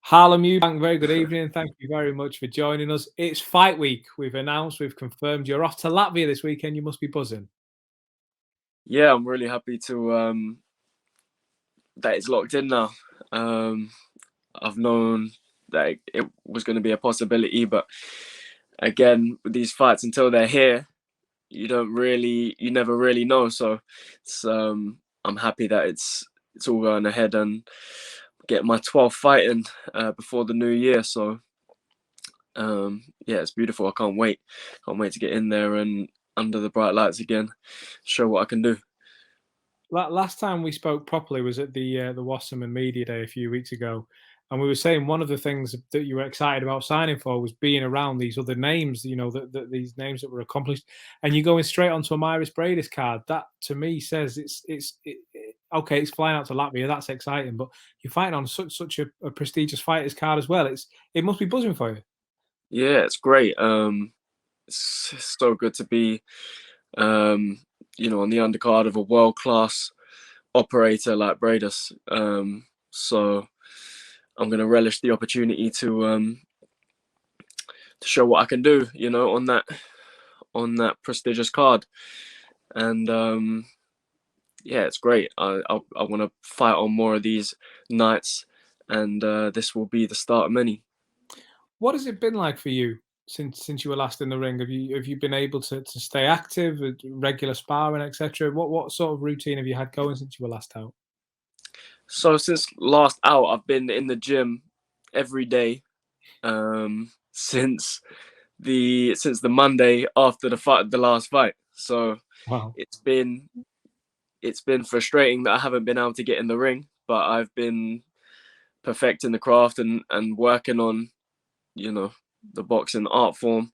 Harlem Eubank, very good evening. Thank you very much for joining us. It's fight week. We've confirmed you're off to Latvia this weekend. You must be buzzing. Yeah, I'm really happy to that it's locked in now. I've known that it was going to be a possibility, but again, with these fights, until they're here, you never really know. So it's I'm happy that it's all going ahead and get my 12th fight in before the new year. So yeah, it's beautiful. I can't wait to get in there and under the bright lights again, show what I can do. Last time we spoke properly was at the Wasserman Media Day a few weeks ago, and we were saying one of the things that you were excited about signing for was being around these other names. These names that were accomplished, and you're going straight onto a Mairis Briedis card. That to me says okay. It's flying out to Latvia. That's exciting, but you're fighting on such a prestigious fighters card as well. It must be buzzing for you. Yeah, it's great. It's so good to be, on the undercard of a world-class operator like Briedis. So I'm going to relish the opportunity to show what I can do, on that prestigious card. And yeah, it's great. I want to fight on more of these nights, and this will be the start of many. What has it been like for you since you were last in the ring? Have you been able to stay active, regular sparring, etc.? What sort of routine have you had going since you were last out? So since last out, I've been in the gym every day since the Monday after the last fight. So Wow. it's been frustrating that I haven't been able to get in the ring, but I've been perfecting the craft and working on, the boxing art form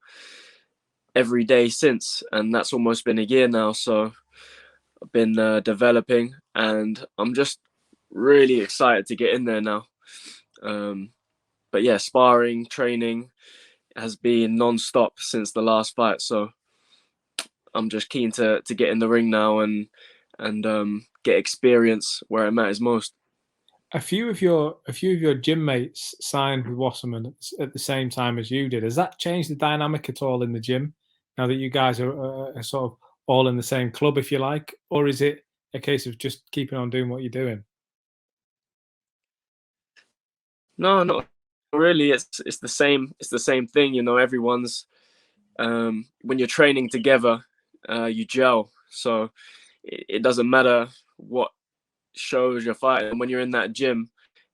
every day since, and that's almost been a year now. So I've been developing, and I'm just really excited to get in there now. But yeah, sparring, training has been non-stop since the last fight. So I'm just keen to get in the ring now and get experience where it matters most. A few of your gym mates signed with Wasserman at the same time as you did. Has that changed the dynamic at all in the gym now that you guys are sort of all in the same club, if you like, or is it a case of just keeping on doing what you're doing? No, not really. It's the same. It's the same thing. Everyone's when you're training together, you gel. So it doesn't matter what shows you're fighting. When you're in that gym,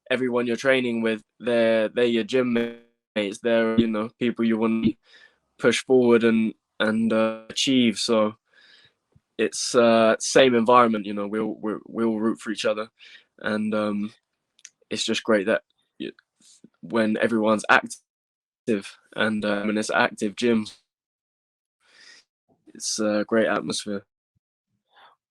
everyone you're training with, they're your gym mates. They're people you want to push forward and achieve. So it's same environment. We'll root for each other, and it's just great that when everyone's active and when it's active gyms, it's a great atmosphere.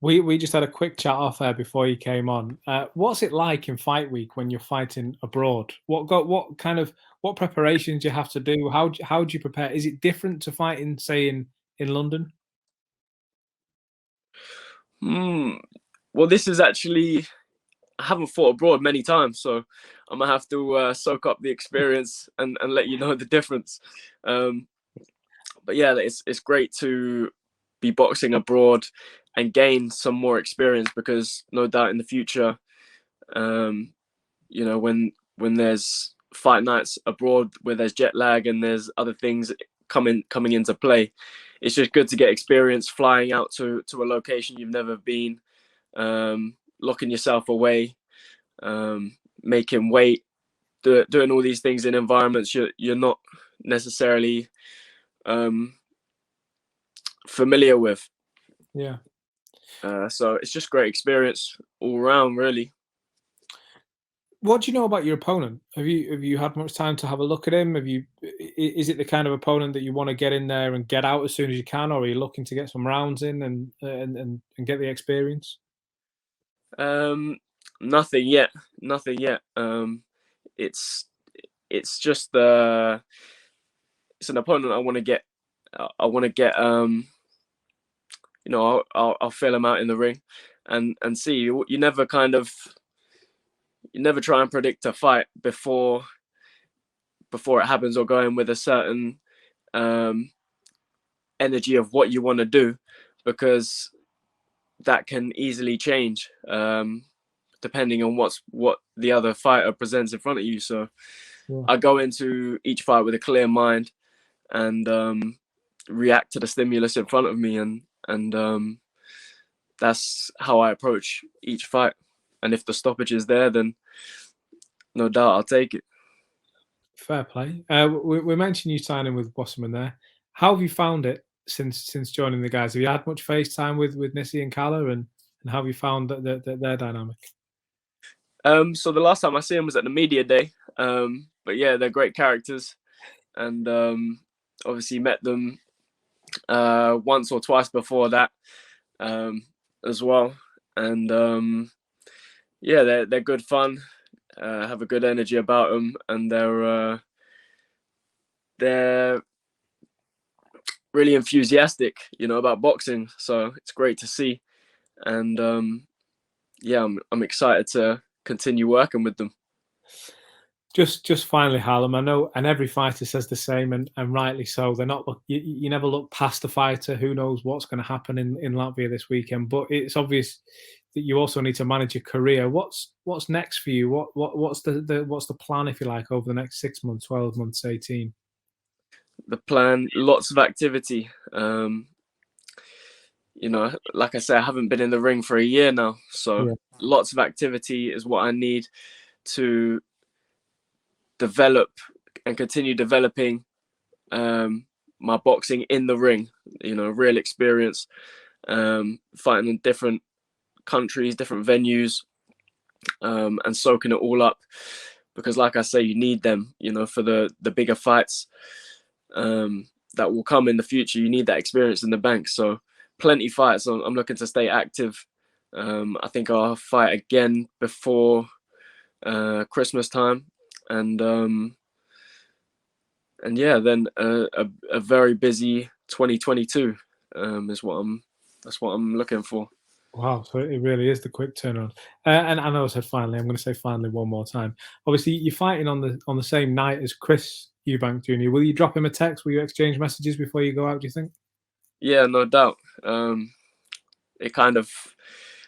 We just had a quick chat off air before you came on. What's it like in fight week when you're fighting abroad? What preparations do you have to do? How do you prepare? Is it different to fighting, say, in London? Mm. Well, this is actually I haven't fought abroad many times, so I'm gonna have to soak up the experience and let you know the difference. Um, but yeah, it's great to be boxing abroad and gain some more experience because no doubt in the future, um, when there's fight nights abroad where there's jet lag and there's other things coming into play, it's just good to get experience flying out to a location you've never been, locking yourself away, making weight, doing all these things in environments you're not necessarily um, familiar with. Yeah. So it's just great experience all around, really. What do you know about your opponent? Have you had much time to have a look at him? Is it the kind of opponent that you want to get in there and get out as soon as you can, or are you looking to get some rounds in and get the experience? Um, nothing yet, nothing yet. It's it's just it's an opponent I want to get. I want to get. I'll fill him out in the ring, and see. You never try and predict a fight before before it happens, or go in with a certain energy of what you want to do, because that can easily change depending on what the other fighter presents in front of you. So I go into each fight with a clear mind and react to the stimulus in front of me, and that's how I approach each fight. And if the stoppage is there, then no doubt I'll take it. Fair play. We mentioned you signing with Wasserman there. How have you found it since joining the guys? Have you had much face time with Nissi and Kala, and how have you found their dynamic? So the last time I see them was at the media day. But yeah, they're great characters, and obviously met them once or twice before that as well. And yeah, they're good fun. Have a good energy about them, and they're really enthusiastic, about boxing. So it's great to see, and yeah, I'm excited to continue working with them. Just finally, Harlem, I know, and every fighter says the same, and rightly so. They're not. You never look past the fighter. Who knows what's going to happen in Latvia this weekend? But it's obvious that you also need to manage your career. What's next for you? What's the plan, if you like, over the next 6 months, 12 months, 18? The plan, lots of activity. Like I said, I haven't been in the ring for a year now, so lots of activity is what I need to develop and continue developing my boxing in the ring. Real experience, fighting in different countries, different venues, and soaking it all up, because like I say, you need them, for the bigger fights that will come in the future. You need that experience in the bank. So plenty fights. I'm looking to stay active. I think I'll fight again before Christmas time, and yeah, then a very busy 2022 is what I'm looking for. Wow, so it really is the quick turnaround. And I know I said finally. I'm going to say finally one more time. Obviously, you're fighting on the same night as Chris Eubank Jr. Will you drop him a text? Will you exchange messages before you go out, do you think? Yeah, no doubt. It kind of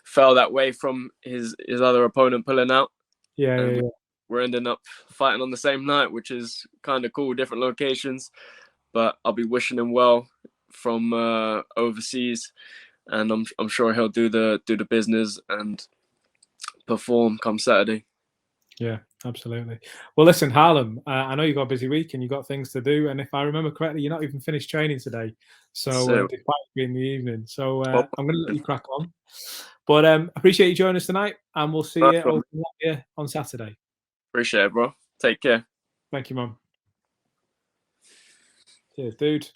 fell that way from his other opponent pulling out. Yeah. We're ending up fighting on the same night, which is kind of cool, different locations. But I'll be wishing him well from overseas, and I'm sure he'll do the business and perform come Saturday. Yeah, absolutely. Well, listen, Harlem, I know you've got a busy week and you've got things to do. And if I remember correctly, you're not even finished training today. So despite it being the evening. So I'm going to let you crack on. But appreciate you joining us tonight, and we'll see you over here on Saturday. Appreciate it, bro. Take care. Thank you, Mum. Cheers, dude.